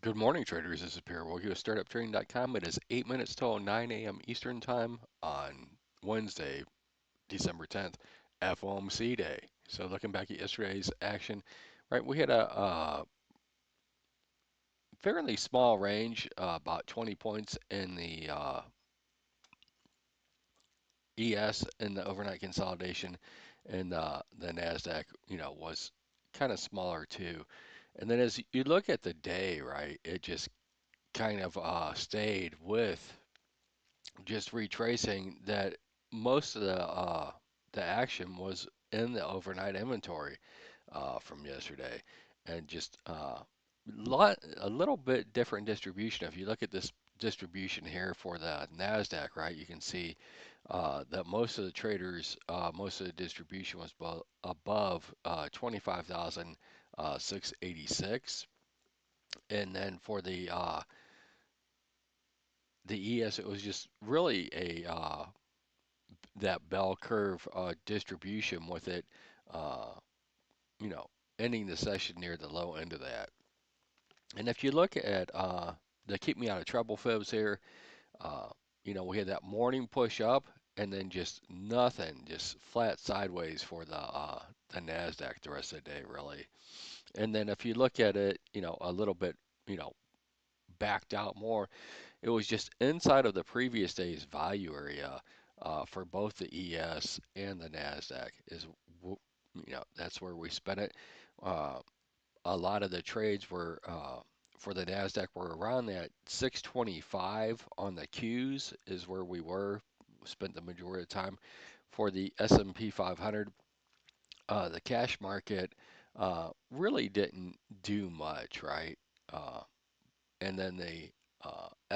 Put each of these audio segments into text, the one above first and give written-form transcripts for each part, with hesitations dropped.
Good morning, traders. This is Pierre. We'll go startuptrading.com. It is 8 minutes till 9 a.m. Eastern Time on Wednesday, December 10th, FOMC day. So looking back at yesterday's action, right, we had a fairly small range, about 20 points in the ES in the overnight consolidation, and the NASDAQ, was kind of smaller too. And then as you look at the day, right, it just kind of stayed with just retracing that most of the action was in the overnight inventory from yesterday, and just a little bit different distribution. If you look at this distribution here for the Nasdaq, right, you can see that most of the traders, most of the distribution was above 25,686, and then for the ES, it was just really a that bell curve distribution with it, uh, you know, ending the session near the low end of that. And if you look at the keep me out of trouble fibs here, uh, we had that morning push up and then just nothing, just flat sideways for the Nasdaq the rest of the day, really. And then if you look at it, a little bit, you know, backed out more, it was just inside of the previous day's value area for both the ES and the Nasdaq. That's where we spent it. Uh, a lot of the trades were for the Nasdaq were around that 625 on the Qs is where we were. Spent the majority of the time. For the S&P 500, the cash market really didn't do much, right? Uh, and then the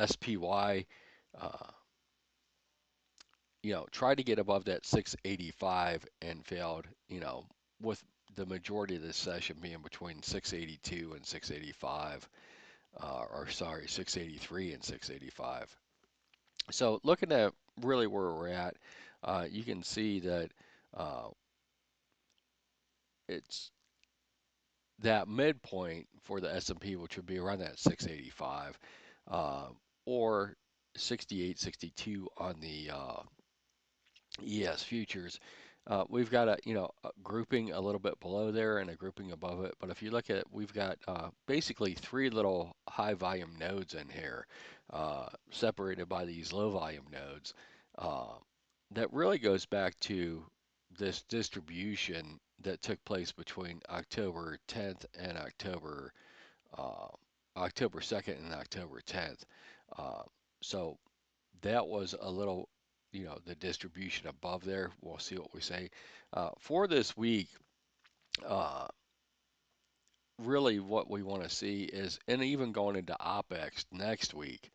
SPY, uh, tried to get above that 685 and failed, with the majority of this session being between 682 and 685, or sorry, 683 and 685. So looking at really where we're at, you can see that uh, it's that midpoint for the S&P, which would be around that 685, uh, or 68, 62 on the ES futures. We've got a grouping a little bit below there and a grouping above it. But if you look at it, we've got basically three little high volume nodes in here, separated by these low volume nodes. Uh, that really goes back to this distribution that took place between October 10th and uh, October 2nd and October 10th. Uh, so that was a little, the distribution above there. We'll see what we say. For this week, uh, really what we want to see is, and even going into OPEX next week,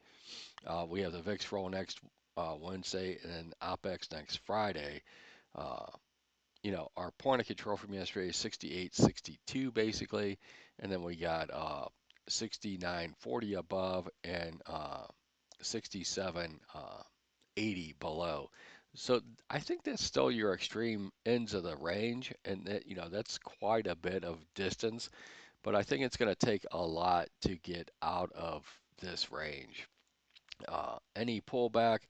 we have the VIX roll next Wednesday and then OPEX next Friday. Uh, our point of control from yesterday is 68.62 basically, and then we got 69.40 above and 67.80 below. So I think that's still your extreme ends of the range, and that's quite a bit of distance. But I think it's going to take a lot to get out of this range. Any pullback,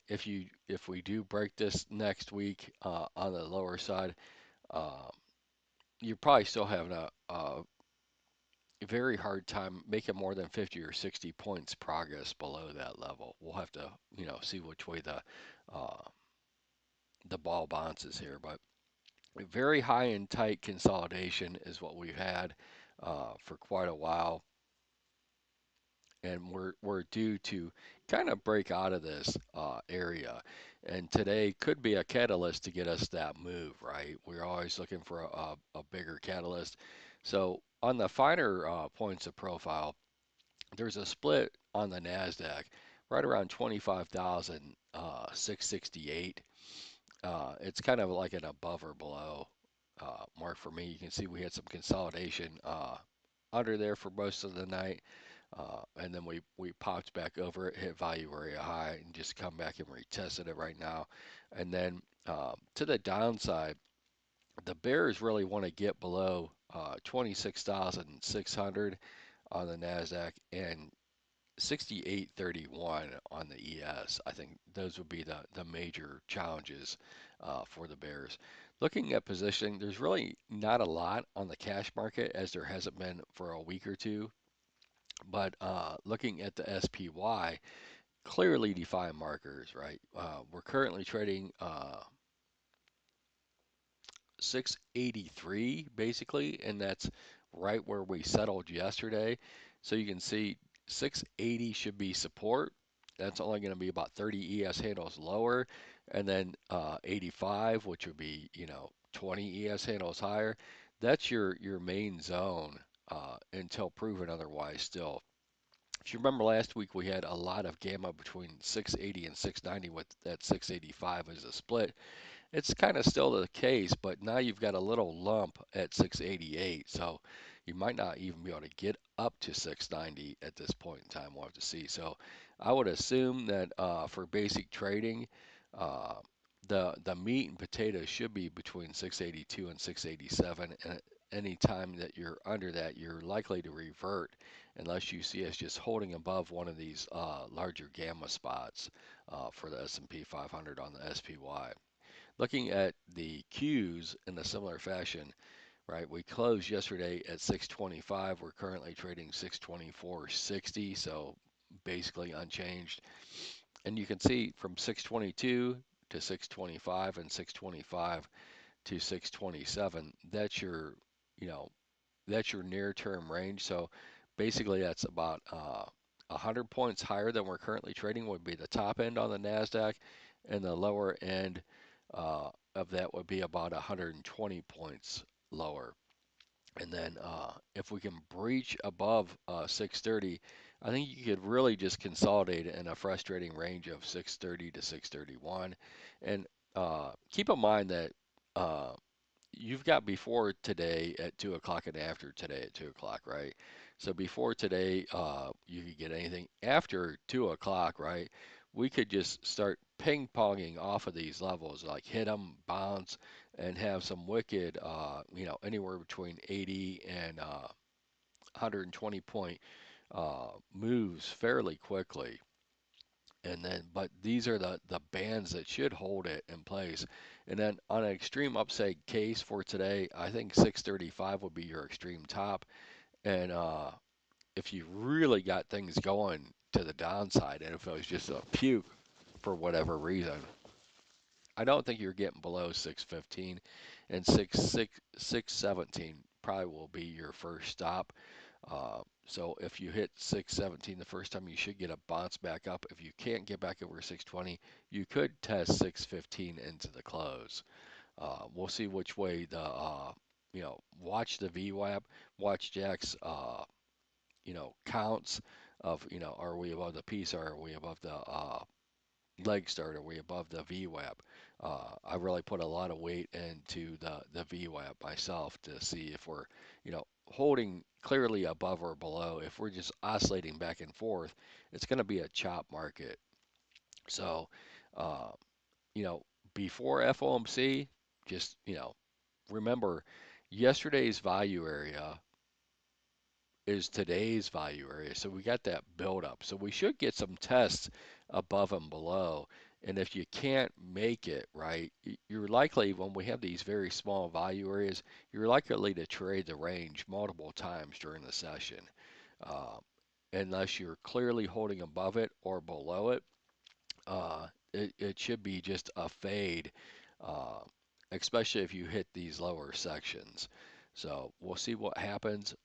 if we do break this next week on the lower side, uh, you're probably still having a very hard time making more than 50 or 60 points progress below that level. We'll have to, see which way the ball bounces here, but very high and tight consolidation is what we've had for quite a while, and we're due to kind of break out of this area. And today could be a catalyst to get us that move, right? We're always looking for a bigger catalyst. So on the finer points of profile, there's a split on the Nasdaq right around 25,668. It's kind of like an above or below mark for me. You can see we had some consolidation under there for most of the night. And then we popped back over it, hit value area high, and just come back and retested it right now. And then to the downside, the bears really want to get below 26,600 on the Nasdaq and 68.31 on the ES. I think those would be the major challenges for the bears. Looking at positioning, there's really not a lot on the cash market as there hasn't been for a week or two. But looking at the SPY, clearly defined markers, right? We're currently trading 683 basically, and that's right where we settled yesterday. So you can see 680 should be support. That's only going to be about 30 ES handles lower, and then 85, which would be 20 ES handles higher. That's your main zone until proven otherwise. Still, if you remember last week, we had a lot of gamma between 680 and 690 with that 685 as a split. It's kind of still the case, but now you've got a little lump at 688, so you might not even be able to get up to 690 at this point in time. We'll have to see. So I would assume that for basic trading, uh, the meat and potatoes should be between 682 and 687, and any time that you're under that, you're likely to revert unless you see us just holding above one of these larger gamma spots for the S&P 500 on the SPY. Looking at the Qs in a similar fashion, right? We closed yesterday at 625. We're currently trading 624.60, so basically unchanged. And you can see from 622 to 625 and 625 to 627, you know, that's your near-term range. So basically, that's about 100 points higher than we're currently trading would be the top end on the Nasdaq, and the lower end of that would be about 120 points lower. And then if we can breach above 630, I think you could really just consolidate in a frustrating range of 630 to 631. And keep in mind that uh, you've got before today at 2 o'clock and after today at 2 o'clock, right? So before today, you could get anything. After 2 o'clock, right? We could just start ping ponging off of these levels, like hit them, bounce, and have some wicked, anywhere between 80 and 120 point moves fairly quickly. And then, but these are the bands that should hold it in place. And then on an extreme upside case for today, I think 635 would be your extreme top. And if you really got things going to the downside, and if it was just a puke for whatever reason, I don't think you're getting below 615, and 617 probably will be your first stop. So if you hit 617 the first time, you should get a bounce back up. If you can't get back over 620, you could test 615 into the close. We'll see which way watch the VWAP, watch Jack's, counts of, are we above the piece, or are we above the leg start, are we above the VWAP? I really put a lot of weight into the VWAP myself to see if we're, holding clearly above or below. If we're just oscillating back and forth, it's going to be a chop market. So, uh, you know, before FOMC, just, remember yesterday's value area is today's value area. So we got that build up. So we should get some tests above and below. And if you can't make it, right, you're likely, when we have these very small value areas, you're likely to trade the range multiple times during the session. Uh, Unless you're clearly holding above it or below it, it should be just a fade, uh, especially if you hit these lower sections. So we'll see what happens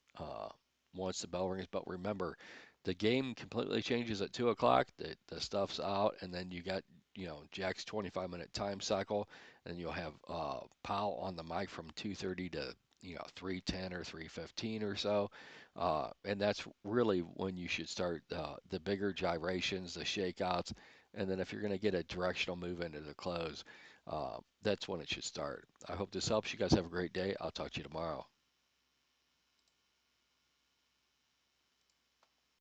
once the bell rings. But remember, the game completely changes at 2 o'clock. The stuff's out, and then you got Jack's 25-minute time cycle, and you'll have Powell on the mic from 2:30 to 3:10 or 3:15 or so. And that's really when you should start the bigger gyrations, the shakeouts, and then if you're going to get a directional move into the close, that's when it should start. I hope this helps. You guys have a great day. I'll talk to you tomorrow.